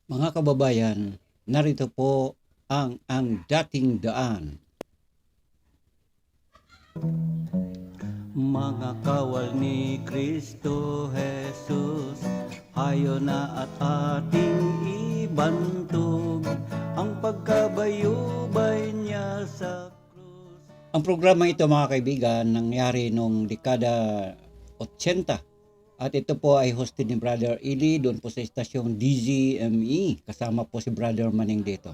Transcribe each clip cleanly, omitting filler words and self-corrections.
Mga kababayan, narito po ang dating daan. Mga kawal ni Kristo Jesus, hayo na at ating ibantog ang pagkabayubay niya sa krus. Ang programa ito, mga kaibigan, nangyari noong dekada 80. At ito po ay hosted ni Brother Ili doon po sa istasyong DZME. Kasama po si Brother Manning dito.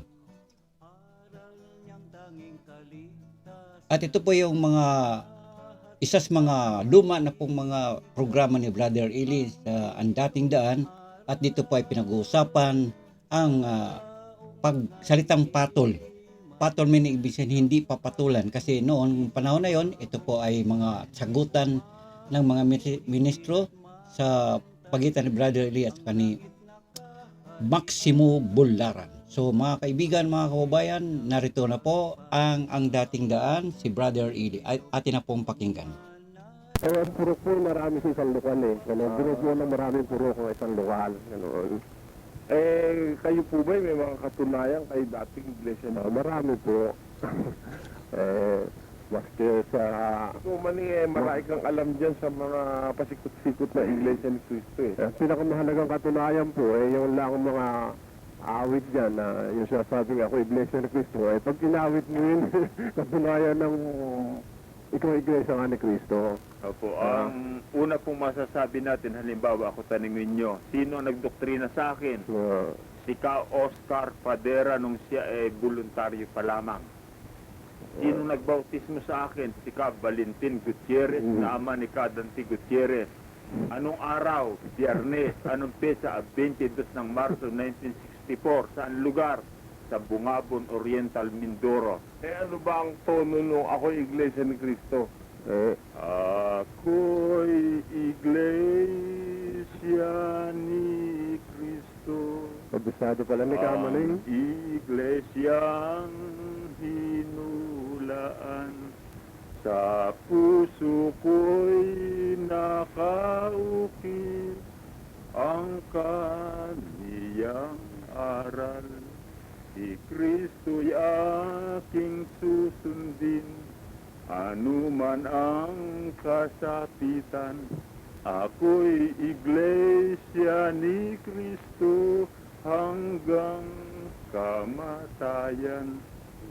At ito po yung isa sa mga luma na pong mga programa ni Brother Ili sa Ang Dating Daan. At dito po ay pinag-uusapan ang pagsalitang patol. Patol meaning ibig sabihin hindi papatulan, kasi noong panahon na yon, ito po ay mga sagutan ng mga ministro sa pagitan ni Brother Eli at ni Maximo Bularan. So mga kaibigan, mga kababayan, narito na po ang dating daan, si Brother Eli. Atin na pong pakinggan. Ang purok po marami sa isang lokal eh. Binuo po ng maraming purok ng isang lokal. Ganoon. Kayo po ba may mga katunayan kay dating iglesia na? Marami po. Maski sa... So, marami kang alam dyan sa mga pasikot-sikot na iglesia ni Cristo eh. Ang pinakamahalagang katunayan po yung lang mga awit dyan na yung sinasabi nga ako iglesia ni Cristo. Pag kinawit mo yun, katunayan ng ikaw iglesia nga ni Cristo. Opo, ang una pong masasabi natin, halimbawa ako tanungin nyo, sino ang nagdoktrina sa akin? Si Ka Oscar Padera nung siya voluntaryo pa lamang. Sino nagbautismo sa akin? Si Ka Valentin Gutierrez, na ama ni Ka Dante Gutierrez. Anong araw? Biyernes. Anong pesa? 22 ng Marso 1964. Saan lugar? Sa Bungabon Oriental, Mindoro. Ano ba ang tono nung ako iglesia ni Cristo? Ako'y iglesia ni Cristo. Kabisado pala ni Kamaling. Ang iglesyang hinulaan sa puso ko'y nakaukit ang kaniyang aral. Si Kristo'y aking susundin, anuman ang kasapitan. Ako'y iglesia ni Kristo hanggang kamatayan.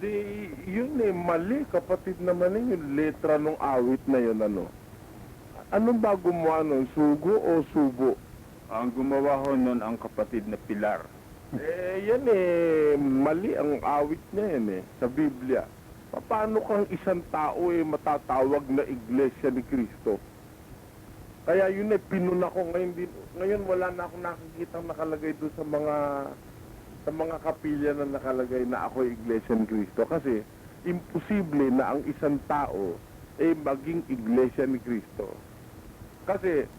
Di, yun mali kapatid naman yung letra ng awit na yun ano. Anong ba gumawa nun? Sugo o subo? Ang gumawa ho nun ang kapatid na Pilar. Yan mali ang awit niya yan sa Biblia. Paano kang isang tao matatawag na iglesia ni Cristo? Kaya yun pinuna ko ngayon din. Ngayon wala na akong nakikitang nakalagay doon sa mga kapilya na nakalagay na ako iglesia ni Cristo. Kasi imposible na ang isang tao maging iglesia ni Cristo. Kasi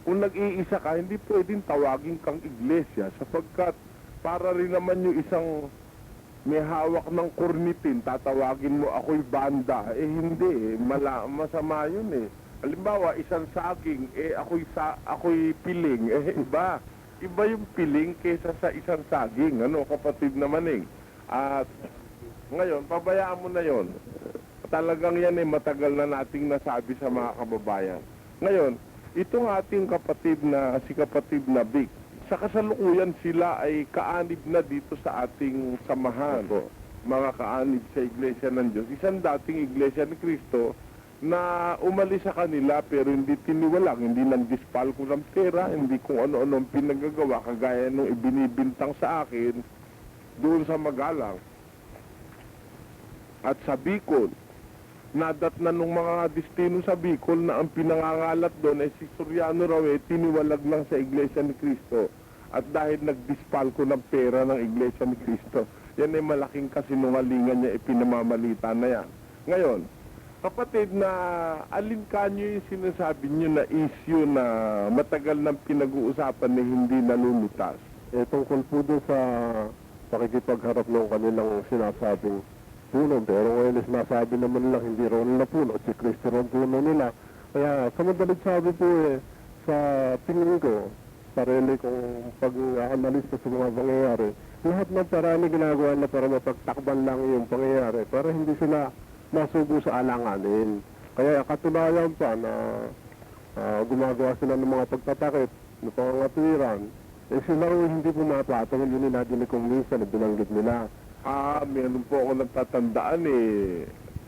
kung nag-iisa ka, hindi pwedeng tawagin kang iglesia sapagkat para rin naman yung isang may hawak ng kornitin, tatawagin mo ako'y banda. Hindi, masama yun Halimbawa, isang saging, ako'y piling. Iba. Iba yung piling kesa sa isang saging. Ano, kapatid naman At ngayon, pabayaan mo na yon. Talagang yan matagal na nating nasabi sa mga kababayan. Ngayon, itong ating si kapatid na Vic, sa kasalukuyan sila ay kaanib na dito sa ating samahan. Mga kaanib sa Iglesia ng Diyos. Isang dating Iglesia ni Cristo na umalis sa kanila pero hindi tiniwalang, hindi nang dispalko ng pera, hindi kung ano-ano ang pinagagawa kagaya nung ibinibintang sa akin doon sa Magalang. At sa Bicol, nadat na nung mga destino sa Bicol na ang pinangangalat doon ay si Soriano raw tiniwalag lang sa Iglesia ni Cristo. At dahil nagdispalko ng pera ng Iglesia ni Cristo, yan malaking kasinungalingan niya ipinamamalita na yan. Ngayon, kapatid, na alin kanyo yung sinasabi niyo na issue na matagal nang pinag-uusapan na hindi nalulutas? Tungkol po doon sa pakikipagharap ng kanilang sinasabing puno. Pero ngayon sinasabi naman lang hindi raw nila puno. Si Cristo raw puno nila. Kaya sa madalit sabi po sa tingin ko, sarili kong pag-analista sa mga pangyayari, lahat ng paraan ginagawa na para mapagtakban lang yung pangyayari para hindi sila masubo sa alanganin. Kaya katunayan pa na gumagawa sila ng mga pagtatakip ng pangangatwiran, eh sila hindi pumapatong, yun yung nadinig kong minsan na binanggit nila. Meron po ako natatandaan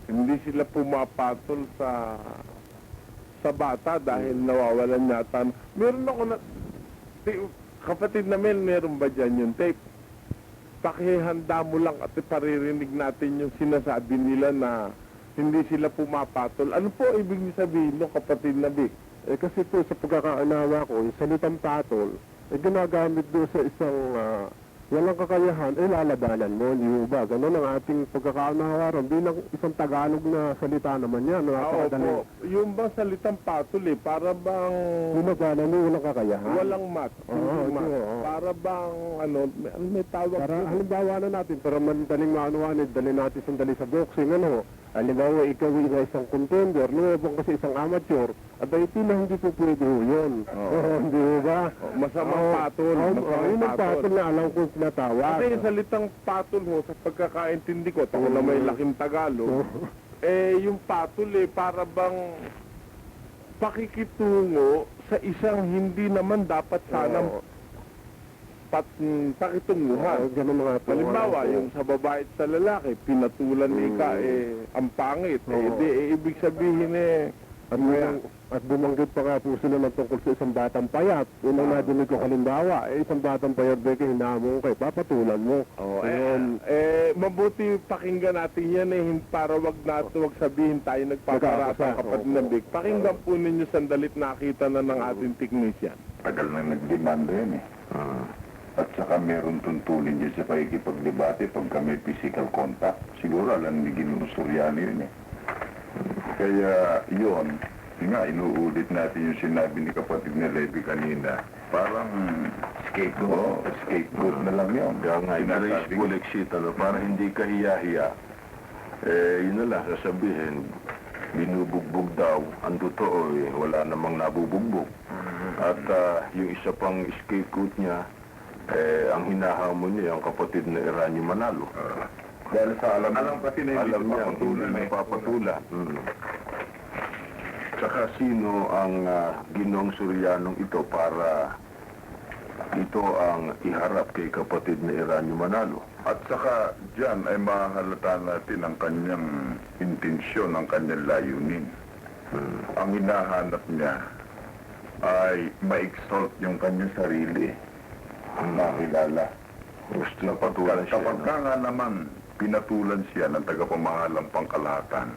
hindi sila pumapatol sa bata dahil nawawalan yata. Meron ako na, kapatid namin, meron ba dyan yung tape? Pakihanda mo lang at paririnig natin yung sinasabi nila na hindi sila pumapatol. Ano po ibig niyo sabihin no, kapatid na Vic? Kasi po sa pagkakaanawa ko, yung salitang patol, ginagamit doon sa isang walang kakayahan, lalabanan mo, hindi mo ba? Ganun ang ating pagkakaunawaran. Bilang isang Tagalog na salita naman yan. Opo. Yung bang salitang patol para bang... Lumaganan mo, walang kakayahan. Walang mat. Para bang, may tawag... Para, halimbawa na natin, para madaling maanuan, dali natin sandali sa boxing, halimbawa, ikaw ay isang contender, lumabang kasi isang amateur, at ay tila hindi po pwede ho yun. Hindi ho ba? Masamang patol. Yun ang patol na alam kong sinatawag. Kasi yung salitang patol ho, sa pagkakaintindi ko, ako na may laking Tagalog, yung patol para bang pakikitungo sa isang hindi naman dapat sanang pakitunguhan. Ganun mga Halimbawa, yung sa babae at sa lalaki, pinatulan ni Ika, ang pangit. Ibig sabihin at bumanggit pa nga po sila ng tungkol sa isang batang payat. Unang nadinig ko halimbawa, isang batang payat, Becky, hinamon kay papatulan mo. Mabuti pakinggan natin yan para wag sabihin tayo nagpaparasa kapatid na Vic. Pakinggan po ninyo sandalit nakita na ng ating technician. Tagal na nagdemanda yan At saka meron tuntulin dyan sa pakikipaglibate pagka may physical contact. Siguro alam ni Ginoong Soriano yun Kaya yun nga, inuulit natin yung sinabi ni kapatid ni Levi kanina. Parang scapegoat na lang yun. Kaya nga, i-raise bulexit, para hindi ka hiya-hiya. Yun na lang, sasabihin, binubugbog daw. Ang totoo, wala namang nabubugbog. At yung isa pang scapegoat niya, ang hinahamon niya, ang kapatid na Eranio Manalo. Dahil sa alam kasi na alam niya, hindi napapatulan. Saka sino ang Ginoong Sorianong ito para ito ang iharap kay kapatid na Eranio Manalo. At saka dyan ay mahalata natin ang kanyang intensyon, ang kanyang layunin. Ang hinahanap niya ay ma-exalt yung kanyang sarili. Makilala. Gusto na patulan siya. Kapag nga naman pinatulan siya ng tagapamahalang pangkalahatan,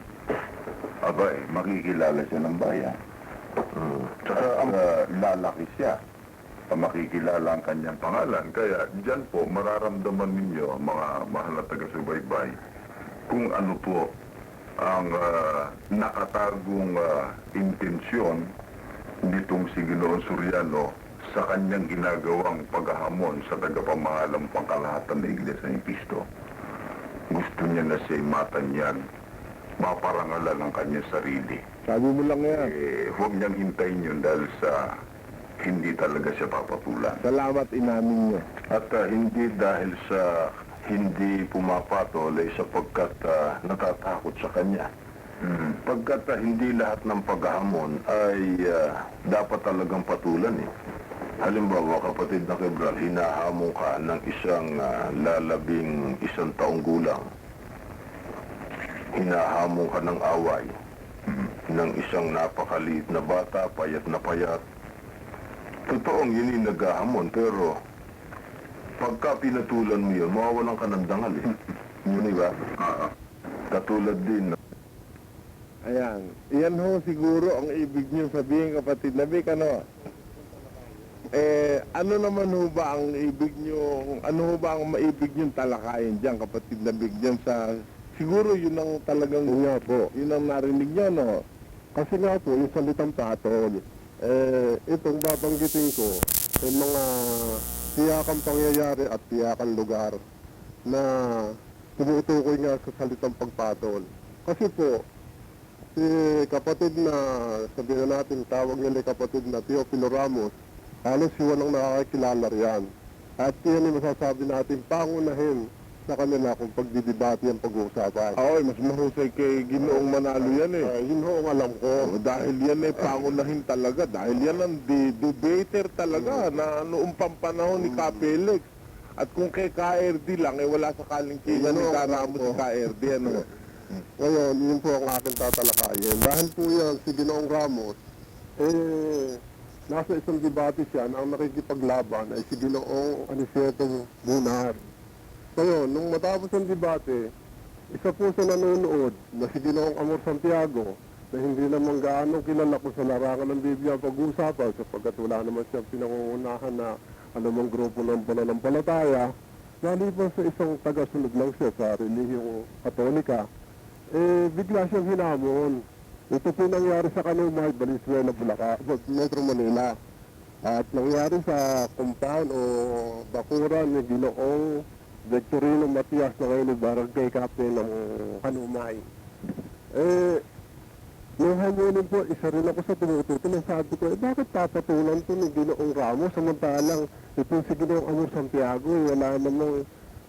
makikilala siya ng bayan. Tsaka lalaki siya. Makikilala ang kanyang pangalan. Kaya dyan po, mararamdaman ninyo, mga mahal na taga-subaybay, kung ano po ang nakatagong intensyon nitong si Ginoong Soriano sa kanyang ginagawang paghahamon sa tagapamahalang pangkalahatan ng Iglesia ni Cristo. Gusto niya na siya'y matanyag, maparangalan ang kanyang sarili. Sabi mo lang yan. Huwag niyang hintayin yun dahil sa hindi talaga siya papatulan. Salamat inamin niyo. At hindi dahil sa hindi pumapatol ay sapagkat natatakot sa kanya. Pagkat hindi lahat ng paghahamon ay dapat talagang patulan Halimbawa, kapatid na Kebral, hinahamon ka ng isang lalabing 1 taong gulang. Hinahamon ka ng away ng isang napakaliit na bata, payat na payat. Totoong yun yung naghahamon, pero pagka pinatulan mo yun, mawawalan ka ng dangal Yun ba? Katulad din. Ayan. Iyan ho siguro ang ibig niyo sabihin, kapatid na Vic, ano naman ho ba ang ibig niyo, ano ho ba ang maibig niyong talakayin diyan, kapatid na Vic, diyan sa, siguro yun ang talagang, yun ang narinig niyo, Kasi nga po, yung salitang patol, itong babanggitin ko, mga tiyakang pangyayari at tiyakang lugar na tumutukoy nga sa salitang pagpatol. Kasi po, si kapatid na, sabihin natin, tawag nila kapatid na Teofilo Ramos, Halos si walang nakakakilala riyan. At yan ay masasabi natin pangunahin sa kanila kung pagdidibati ang pag-uusapan. Ay, mas mahusay kay Ginoong Manalo yan eh. Yun ho ang alam ko. Dahil yan ay pangunahin talaga. Dahil yan ang debater talaga na noong pampanahon ni Kapelix. At kung kay KRD lang, wala sa kalingkingan ni Karamos si KRD. Ano? Ngayon, yun po ang aking tatalakayin. Dahil po yan, si Ginoong Ramos, nasa isang debate siya na ang nakikipaglaban ay si Ginoong Aniceto Bunar. Ngayon, nung matapos ang debate, isa po sa nanonood na si Ginoong Amor Santiago na hindi naman gaano kilala ko sa larangan ng Biblia ang pag-uusapan sapagkat wala naman siyang pinangungunahan na anumang grupo ng pananampalataya, naliban sa isang tagasunod lang siya sa relihiyong Katolika, bigla siyang hinamon. Ito po nangyari sa Kanumay, Valenzuela, Bulacan, Metro Manila. At nangyari sa compound o bakuran ni Ginoong Victorino Matias na ngayon ay barangay captain ng Kanumay. Nung hamunin po, isa rin ako sa tumututo na sabi ko, bakit papatulan to ni Ginoong Ramos samantalang ito si Ginoong Amor Santiago, wala namang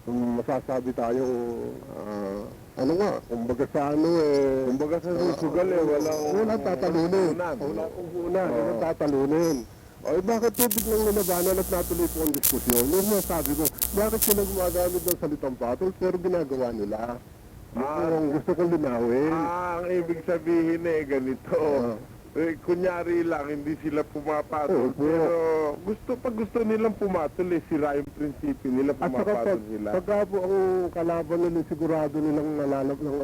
masasabi tayong kumbaga sa Kumbaga sa susugal walang tatalunin. Walang tatalunin. Ay, bakit po biglang nalabanan at natuloy po ang diskusyon? Yung sabi ko, bakit sila gumagamit ng salitang patol pero ginagawa nila? Yun po ang gusto kong linawin. Ang ibig sabihin ganito. Kunyari lang, hindi sila pumapatol. Opo. Pero pag gusto nilang pumatol, sira yung prinsipyo nila, At saka pumapatol sila. pagka po ang kalaban nila sigurado nilang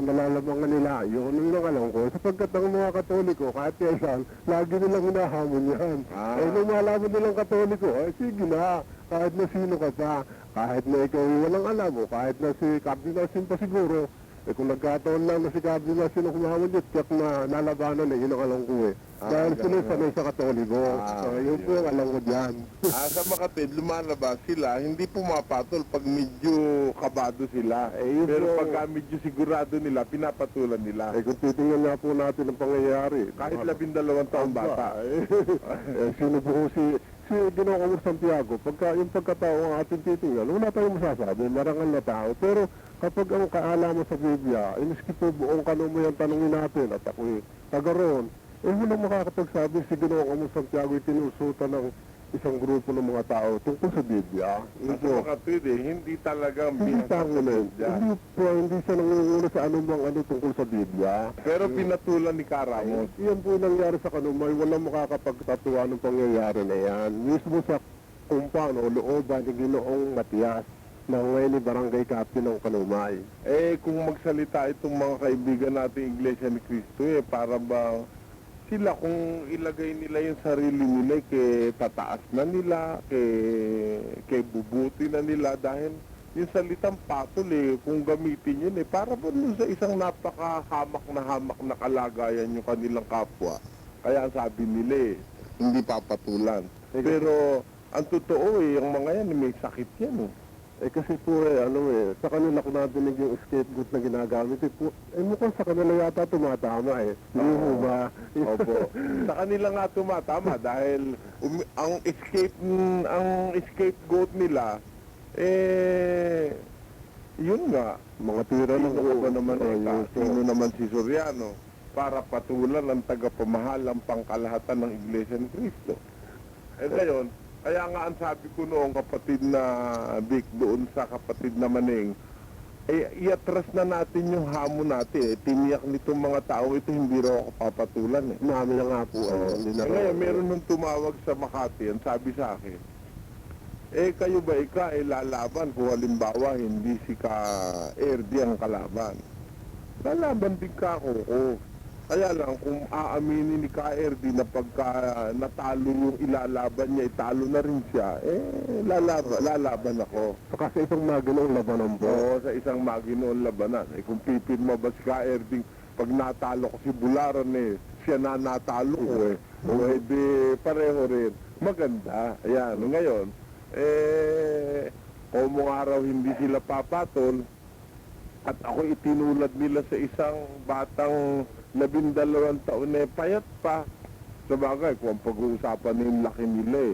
nalalabangan nila, yun ang alam ko. Sapagkat ang mga Katoliko, kahit yan, lagi nilang hinahamon yan. Nung malaman nilang Katoliko, sige na, kahit na sino ka pa, kahit na ikaw walang alam mo, kahit na si Cardinal Sin pa siguro, kung nagkataon lang na si Cardinal Sin ang humahamon yun, tiyak na nalabanan yun ang alam ko Dahil sila sanay sa Katoliko. Yun po ang alam ko dyan. Sa Makatid, lumalabas sila, hindi pumapatol pag medyo kabado sila. Pero pagka medyo sigurado nila, pinapatulan nila. Kung titingnan nga po natin ang pangyayari. Kahit 12 taong bata. Sino po si Ginoong Amor Santiago, yung pagkatao ang ating titingnan, wala tayong masasabi, marangal na tao. Pero kapag ang kaalaman sa Biblia, iniski po buong Kanumay ang tanongin natin at ako'y tagaroon, walang makakapagsabi si Ginoong Amor Santiago ay tinusutan ng isang grupo ng mga tao tungkol sa Biblia. Sa Makatid, hindi talagang Hindi tangunin. Hindi siya nangunguna sa anumang tungkol sa Biblia. Pero pinatulan ni Karamos. Yan po nangyari sa Kanumay, walang makakapagtatuwa ng pangyayari na yan. Mismo sa kumpan o looban ni Ginoong Matias na ngayon ni Barangay Captain ng Kanumay. Kung magsalita itong mga kaibigan natin Iglesia ni Cristo, para ba sila kung ilagay nila yung sarili nila, tataas na nila, bubuti na nila dahil yung salitang patol kung gamitin yun para ba sa isang napakahamak na kalagayan yung kanilang kapwa. Kaya sabi nila hindi papatulan. Pero ang totoo yung mga yan may sakit yan Kasi po sa kanila ko nadinig yung scapegoat na ginagamit mukhang sa kanila yata tumatama Hindi mo ba? Opo. Sa kanila nga tumatama dahil ang scapegoat nila yun nga, Mga tira ng ba naman sino naman si Soriano para patulan ang tagapamahalang pangkalahatan ng Iglesia ni Cristo. Ngayon, kaya nga ang sabi ko noong kapatid na Vic doon sa kapatid na Maneng, iatras na natin yung hamon natin. Tiniyak nitong mga tao ito, hindi raw ako papatulan Namin na nga po. Ngayon, meron nung tumawag sa Makati, ang sabi sa akin, kayo ba lalaban kung halimbawa hindi si RD ang kalaban? Lalaban din ka ako. Kaya lang, kung aaminin ni KRD na pagka natalo yung ilalaban niya, italo na rin siya, lalaban ako. So, kasi isang maginoong labanan po. Oo, sa isang maginoong labanan. Kung pipirma ba si KRD, pag natalo ko si Bularan siya na natalo ko pareho rin. Maganda. Ayan, ngayon, kung mga araw hindi sila papatol, at ako itinulad nila sa isang batang 12 taon payat pa. Sa bagay, kung ang pag-uusapan yung laki nila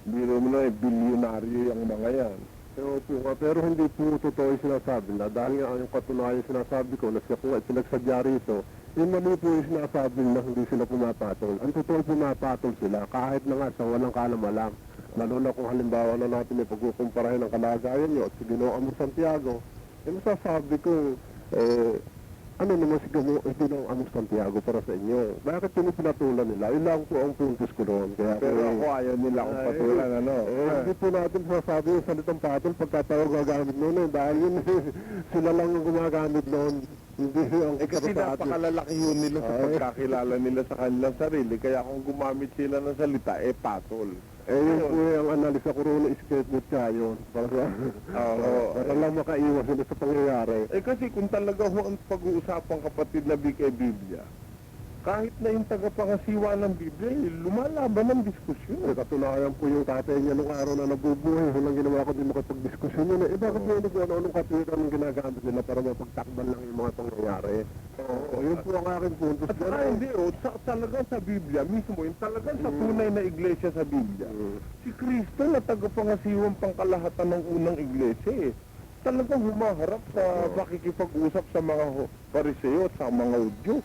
Biro mo na, bilyonaryo yung mga yan. Pero hindi po totoo yung sinasabi na dahil nga yung katunayan sinasabi ko na siya po ay pinagsadya rito, yung mali po yung sinasabi na hindi sila pumapatol. Ang totoo pumapatol sila kahit na nga sa walang kalam-alam. Lalo na kung halimbawa na natin ay pagkukumparahin ang kalagayan nyo at si Ginoong Amor Santiago, masasabi ko, ano naman si Ginoong Amor Santiago para sa inyo? Bakit pinatulan nila? Yun lang po ang puntos ko doon. Kaya Pero ako ayaw nila akong patulan, ano? hindi po natin masasabi yung salitang patol pagkatawa gagamit noon dahil yun sila lang ang gumagamit noon. Hindi ang Kasi napakalalaki yun nila sa pagkakilala nila sa kanilang sarili. Kaya kung gumamit sila ng salita, patol. yun po yung analisa ko roon ng skateboard siya yun. Para lang makaiwas sila sa pangyayari. Kasi kung talaga ho ang pag-uusapang kapatid na kay Biblia, kahit na yung tagapangasiwa ng Biblia, lumalaban ng diskusyon. Katunayan po yung tatay niya nung araw na nabubuhay. Walang ginawa ko din makapag-diskusyon yun. Bakit mo anong katwiran ang ginagamit nila para mapagtakban lang yung mga pangyayari? Yun po ang aking puntos. At saka hindi, talagang sa Biblia mismo, yung talagang sa tunay na iglesia sa Biblia, si Kristo na tagapangasiwang pangkalahatan ng unang iglesia talagang humaharap sa makikipag-usap sa mga Pariseo at sa mga Hudyo.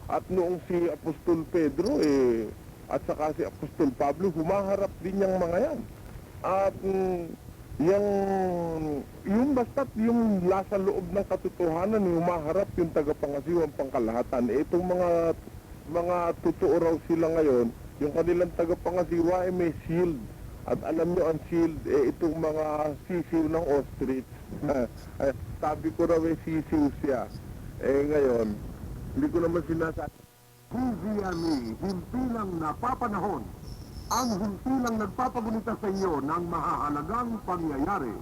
At noong si Apostol Pedro at saka si Apostol Pablo, humaharap din yung mga yan. At yung basta't yung nasa loob ng katotohanan, humaharap yung tagapangasiwang pangkalahatan. Itong mga totoo raw sila ngayon, yung kanilang tagapangasiwa ay may shield. At alam nyo ang shield, itong mga sisiw ng ostrich. Sabi ko raw sisiw siya. Ngayon, hindi ko naman sinasabi. TVME, himpilang napapanahon. Ang himpilang nagpapagunita sa inyo ng mahahalagang pangyayari.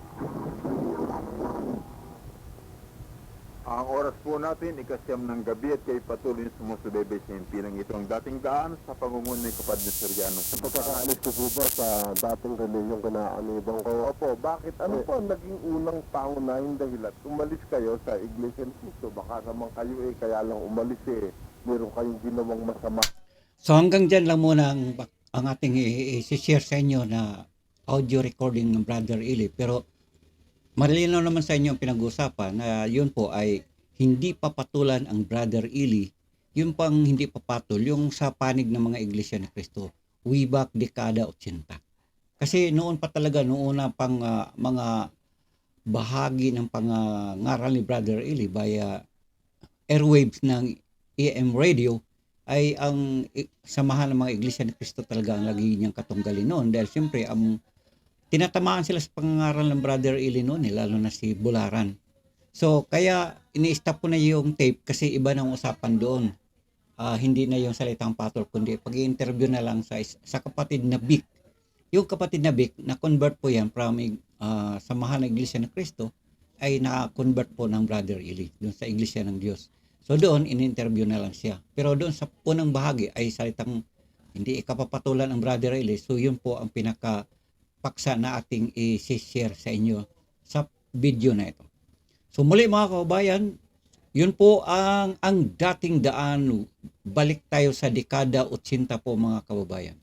Ang oras po natin, ikasyam ng gabi at kayo patuloy sumusubaybay sa himpilang ito ang dating daan sa pangunguna ni Kapadre Soriano. Sa pagkakaalis ko po ba sa dating reliyong kinaanibang ko? Opo, bakit? Ano po ang naging unang pangunahing dahilan? Umalis kayo sa Iglesia ni Cristo. Baka naman kayo kaya lang umalis meron kayong ginawang masama. So hanggang dyan lang muna ang ating i-share sa inyo na audio recording ng Brother Eli. Pero malinaw naman sa inyo ang pinag-uusapan na yun po ay hindi papatulan ang Brother Eli. Yun pang hindi papatol, yung sa panig ng mga Iglesia ni Cristo. Way back dekada 80. Kasi noon pa talaga, noon na pang mga bahagi ng pangangaral ni Brother Eli via airwaves ng AM radio ay ang samahan ng mga Iglesia ni Cristo talaga ang lagi niyang katunggalin noon. Dahil siyempre, tinatamaan sila sa pangangaral ng Brother Eli noon, lalo na si Bularan. So, kaya ini-stop ko na yung tape kasi iba na ang usapan doon. Hindi na yung salitang patol, kundi pag-i-interview na lang sa kapatid na Vic. Yung kapatid na Vic, na-convert po yan from samahan ng Iglesia ni Cristo, ay na-convert po ng Brother Eli doon sa Iglesia ng Diyos. So doon, in-interview na lang siya. Pero doon sa punang bahagi ay salitang hindi ikapapatulan ang Brother Eli. So yun po ang pinakapaksa na ating i-share sa inyo sa video na ito. So muli mga kababayan, yun po ang dating daan. Balik tayo sa dekada 80 po mga kababayan.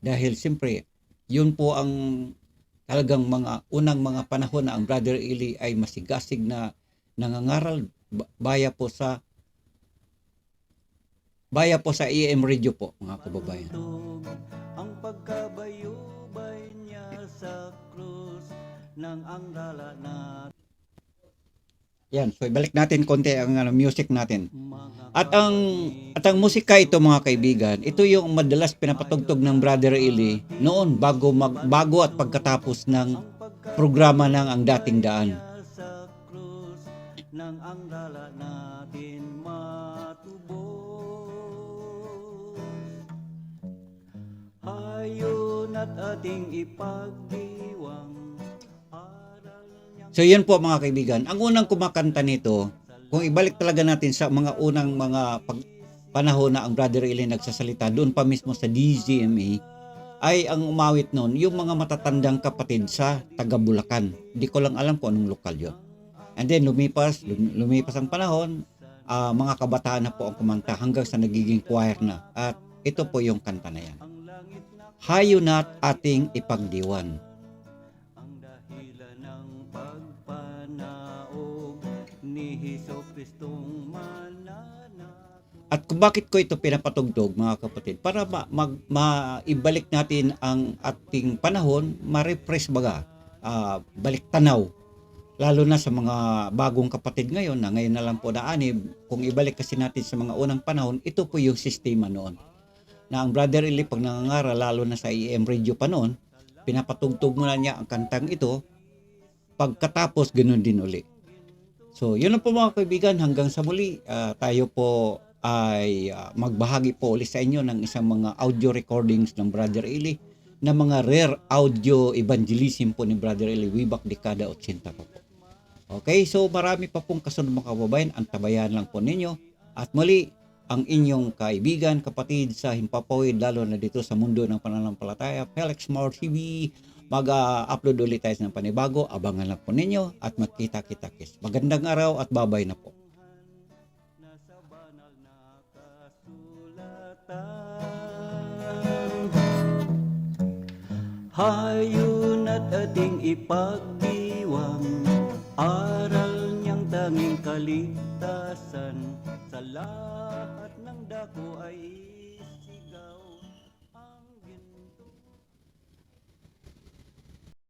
Dahil siyempre, yun po ang talagang mga unang mga panahon na ang Brother Eli ay masigasig na nangangaral baya po sa AM radio po mga kababayan. Ang pagkabayubay niya sa krus ng angdala na Yan, so ibalik natin konti ang music natin. At ang musika ito mga kaibigan, ito yung madalas pinapatugtog ng Brother Eli noon bago at pagkatapos ng programa ng Ang Dating Daan. sa krus ng angdala natin matubos. Hayon at ating ipagdiwang. So yan po mga kaibigan, ang unang kumakanta nito, kung ibalik talaga natin sa mga unang mga panahon na ang Brother Eli nagsasalita, doon pa mismo sa DZME, ay ang umawit noon, yung mga matatandang kapatid sa taga Bulacan. Hindi ko lang alam kung anong lokal yun. And then lumipas ang panahon, mga kabataan na po ang kumanta hanggang sa nagiging choir na. At ito po yung kanta na yan. Ang langit na hayo na't ating ipagdiwan. ang dahilan ng pagpanaog ni Hesukristung mananako. At kung bakit ko ito pinapatugtog mga kapatid, para maibalik natin ang ating panahon, ma-refresh baga, balik tanaw. Lalo na sa mga bagong kapatid ngayon na ngayon na lang po naanib, kung ibalik kasi natin sa mga unang panahon, ito po yung sistema noon. Na ang Brother Eli pag nangangaral, lalo na sa AM radio pa noon, pinapatugtog muna niya ang kantang ito, pagkatapos ganun din uli. So yun lang po mga kaibigan, hanggang sa muli, tayo po ay magbahagi po ulit sa inyo ng isang mga audio recordings ng Brother Eli na mga rare audio evangelism po ni Brother Eli way back dekada 80 pa po. Okay, so marami pa pong kasunod mga kababayan, antabayan lang po ninyo. At muli, ang inyong kaibigan, kapatid sa Himpapawid, lalo na dito sa mundo ng pananampalataya, Felix Mar TV, mag-upload ulit tayo ng panibago, abangan lang po ninyo at magkita-kita-kis. Magandang araw at babay na po. Nasa banal na kasulatan, hayon at ating ipagdiwang, aral niyang tanging kaligtasan, sa lahat ng dako ay